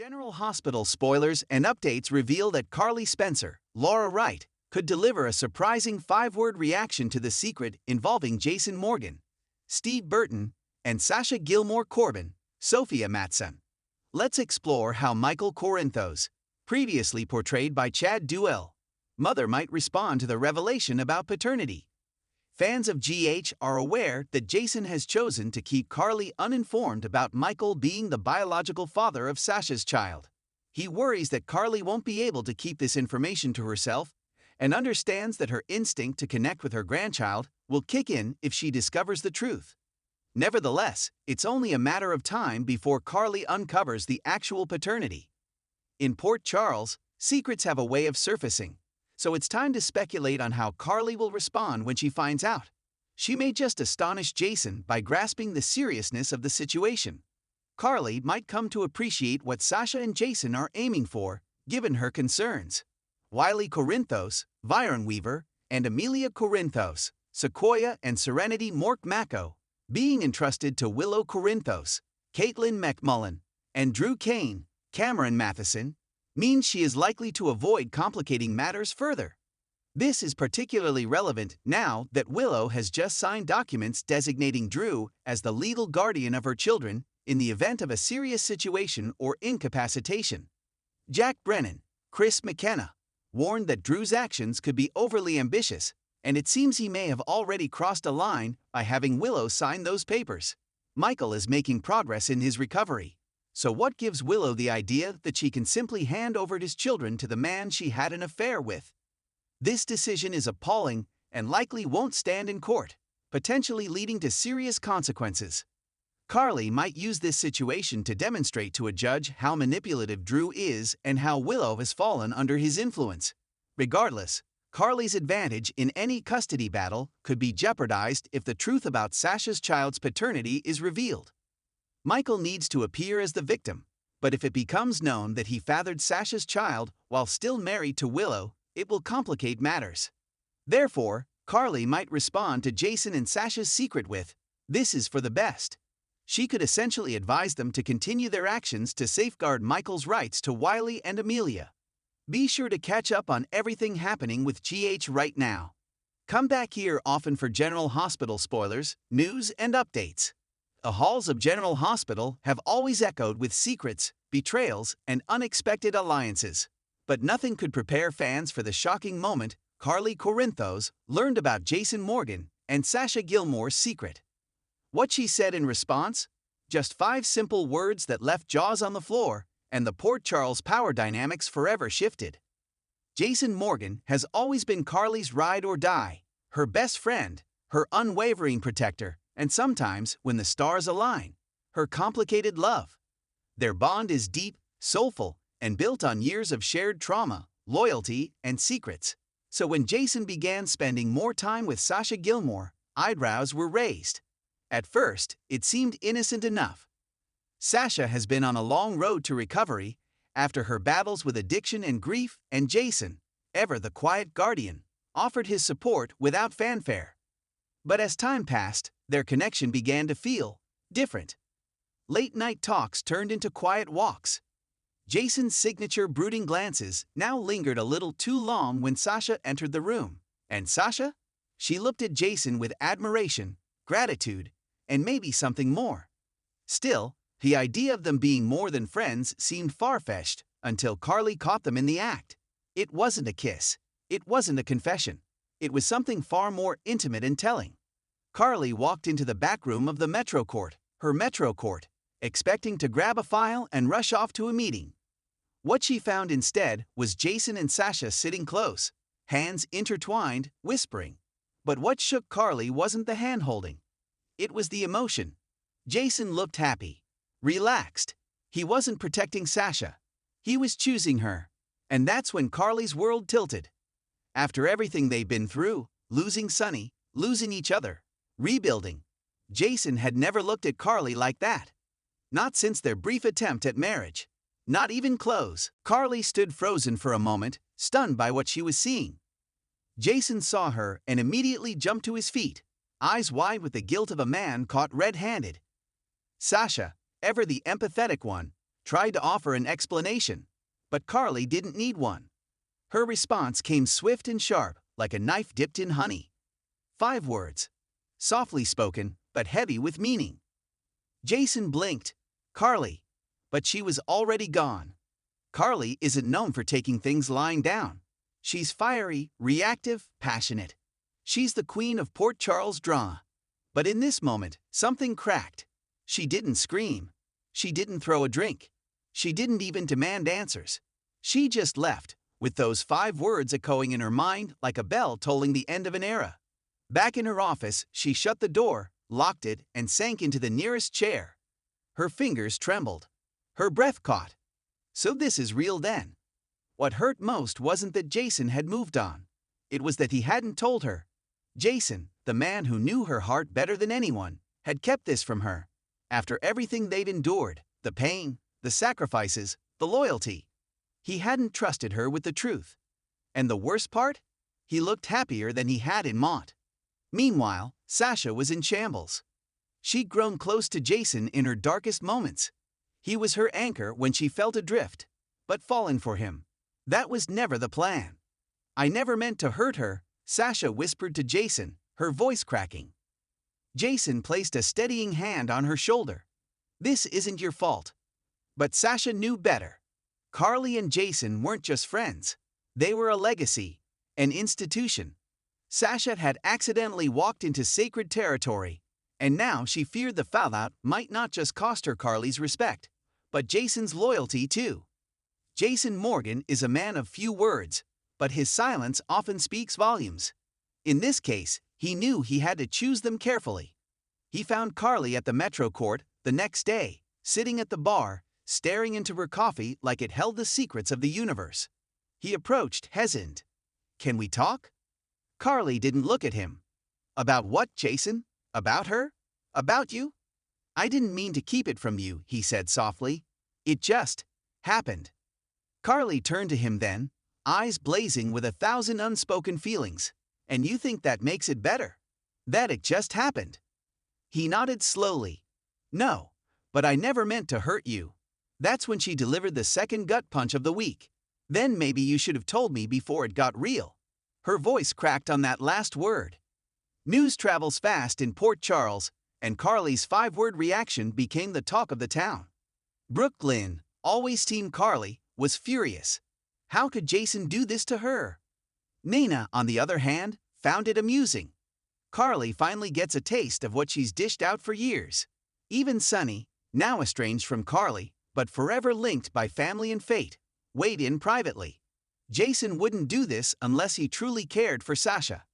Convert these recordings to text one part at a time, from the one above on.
General Hospital spoilers and updates reveal that Carly Spencer, Laura Wright, could deliver a surprising five-word reaction to The Secret involving Jason Morgan, Steve Burton, and Sasha Gilmore Corbin, Sophia Matson. Let's explore how Michael Corinthos, previously portrayed by Chad Duell, mother might respond to the revelation about paternity. Fans of GH are aware that Jason has chosen to keep Carly uninformed about Michael being the biological father of Sasha's child. He worries that Carly won't be able to keep this information to herself and understands that her instinct to connect with her grandchild will kick in if she discovers the truth. Nevertheless, it's only a matter of time before Carly uncovers the actual paternity. In Port Charles, secrets have a way of surfacing, so it's time to speculate on how Carly will respond when she finds out. She may just astonish Jason by grasping the seriousness of the situation. Carly might come to appreciate what Sasha and Jason are aiming for, given her concerns. Wiley Corinthos, Viron Weaver, and Amelia Corinthos, Sequoia and Serenity Mork Mako, being entrusted to Willow Corinthos, Caitlin McMullen, and Drew Kane, Cameron Matheson, means she is likely to avoid complicating matters further. This is particularly relevant now that Willow has just signed documents designating Drew as the legal guardian of her children in the event of a serious situation or incapacitation. Jack Brennan, Chris McKenna, warned that Drew's actions could be overly ambitious, and it seems he may have already crossed a line by having Willow sign those papers. Michael is making progress in his recovery. So what gives Willow the idea that she can simply hand over his children to the man she had an affair with? This decision is appalling and likely won't stand in court, potentially leading to serious consequences. Carly might use this situation to demonstrate to a judge how manipulative Drew is and how Willow has fallen under his influence. Regardless, Carly's advantage in any custody battle could be jeopardized if the truth about Sasha's child's paternity is revealed. Michael needs to appear as the victim, but if it becomes known that he fathered Sasha's child while still married to Willow, it will complicate matters. Therefore, Carly might respond to Jason and Sasha's secret with, "This is for the best." She could essentially advise them to continue their actions to safeguard Michael's rights to Wiley and Amelia. Be sure to catch up on everything happening with GH right now. Come back here often for General Hospital spoilers, news, and updates. The halls of General Hospital have always echoed with secrets, betrayals, and unexpected alliances. But nothing could prepare fans for the shocking moment Carly Corinthos learned about Jason Morgan and Sasha Gilmore's secret. What she said in response? Just 5 simple words that left jaws on the floor, and the Port Charles power dynamics forever shifted. Jason Morgan has always been Carly's ride or die, her best friend, her unwavering protector, and sometimes, when the stars align, her complicated love. Their bond is deep, soulful, and built on years of shared trauma, loyalty, and secrets. So when Jason began spending more time with Sasha Gilmore, eyebrows were raised. At first, it seemed innocent enough. Sasha has been on a long road to recovery after her battles with addiction and grief, and Jason, ever the quiet guardian, offered his support without fanfare. But as time passed, their connection began to feel different. Late-night talks turned into quiet walks. Jason's signature brooding glances now lingered a little too long when Sasha entered the room. And Sasha? She looked at Jason with admiration, gratitude, and maybe something more. Still, the idea of them being more than friends seemed far-fetched until Carly caught them in the act. It wasn't a kiss. It wasn't a confession. It was something far more intimate and telling. Carly walked into the back room of the Metro Court, her Metro Court, expecting to grab a file and rush off to a meeting. What she found instead was Jason and Sasha sitting close, hands intertwined, whispering. But what shook Carly wasn't the hand-holding. It was the emotion. Jason looked happy, relaxed. He wasn't protecting Sasha. He was choosing her. And that's when Carly's world tilted. After everything they'd been through, losing Sonny, losing each other, rebuilding, Jason had never looked at Carly like that. Not since their brief attempt at marriage. Not even close. Carly stood frozen for a moment, stunned by what she was seeing. Jason saw her and immediately jumped to his feet, eyes wide with the guilt of a man caught red-handed. Sasha, ever the empathetic one, tried to offer an explanation, but Carly didn't need one. Her response came swift and sharp, like a knife dipped in honey. 5 words. Softly spoken, but heavy with meaning. Jason blinked. Carly. But she was already gone. Carly isn't known for taking things lying down. She's fiery, reactive, passionate. She's the queen of Port Charles drama. But in this moment, something cracked. She didn't scream. She didn't throw a drink. She didn't even demand answers. She just left, with those 5 words echoing in her mind like a bell tolling the end of an era. Back in her office, she shut the door, locked it, and sank into the nearest chair. Her fingers trembled. Her breath caught. So this is real then. What hurt most wasn't that Jason had moved on. It was that he hadn't told her. Jason, the man who knew her heart better than anyone, had kept this from her. After everything they'd endured, the pain, the sacrifices, the loyalty, he hadn't trusted her with the truth. And the worst part? He looked happier than he had in Mont. Meanwhile, Sasha was in shambles. She'd grown close to Jason in her darkest moments. He was her anchor when she felt adrift, but fallen for him. That was never the plan. I never meant to hurt her, Sasha whispered to Jason, her voice cracking. Jason placed a steadying hand on her shoulder. This isn't your fault. But Sasha knew better. Carly and Jason weren't just friends. They were a legacy, an institution. Sasha had accidentally walked into sacred territory, and now she feared the fallout might not just cost her Carly's respect, but Jason's loyalty too. Jason Morgan is a man of few words, but his silence often speaks volumes. In this case, he knew he had to choose them carefully. He found Carly at the Metro Court the next day, sitting at the bar, staring into her coffee like it held the secrets of the universe. He approached, hesitant. "Can we talk?" Carly didn't look at him. "About what, Jason? About her? About you?" "I didn't mean to keep it from you," he said softly. "It just happened." Carly turned to him then, eyes blazing with 1,000 unspoken feelings. "And you think that makes it better? That it just happened?" He nodded slowly. "No, but I never meant to hurt you." That's when she delivered the second gut punch of the week. "Then maybe you should have told me before it got real." Her voice cracked on that last word. News travels fast in Port Charles, and Carly's 5-word reaction became the talk of the town. Brooke Lynn, always Team Carly, was furious. How could Jason do this to her? Nana, on the other hand, found it amusing. Carly finally gets a taste of what she's dished out for years. Even Sonny, now estranged from Carly, but forever linked by family and fate, weighed in privately. Jason wouldn't do this unless he truly cared for Sasha.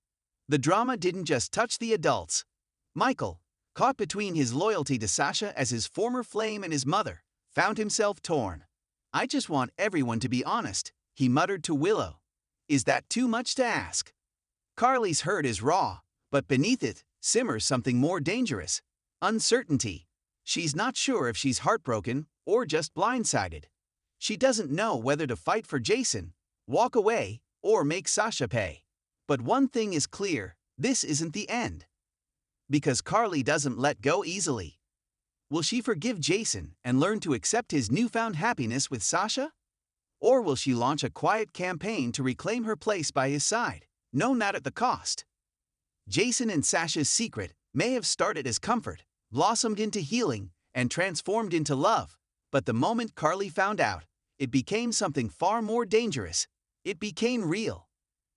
The drama didn't just touch the adults. Michael, caught between his loyalty to Sasha as his former flame and his mother, found himself torn. "I just want everyone to be honest," he muttered to Willow. "Is that too much to ask?" Carly's hurt is raw, but beneath it simmers something more dangerous: uncertainty. She's not sure if she's heartbroken or just blindsided. She doesn't know whether to fight for Jason, walk away, or make Sasha pay. But one thing is clear: this isn't the end. Because Carly doesn't let go easily. Will she forgive Jason and learn to accept his newfound happiness with Sasha? Or will she launch a quiet campaign to reclaim her place by his side, no matter the cost? Jason and Sasha's secret may have started as comfort, blossomed into healing, and transformed into love. But the moment Carly found out, it became something far more dangerous. It became real.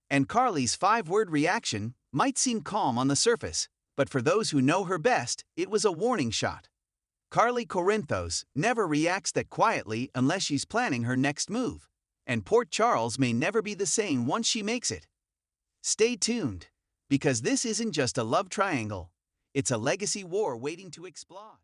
And Carly's 5-word reaction might seem calm on the surface, but for those who know her best, it was a warning shot. Carly Corinthos never reacts that quietly unless she's planning her next move, and Port Charles may never be the same once she makes it. Stay tuned, because this isn't just a love triangle, it's a legacy war waiting to explode.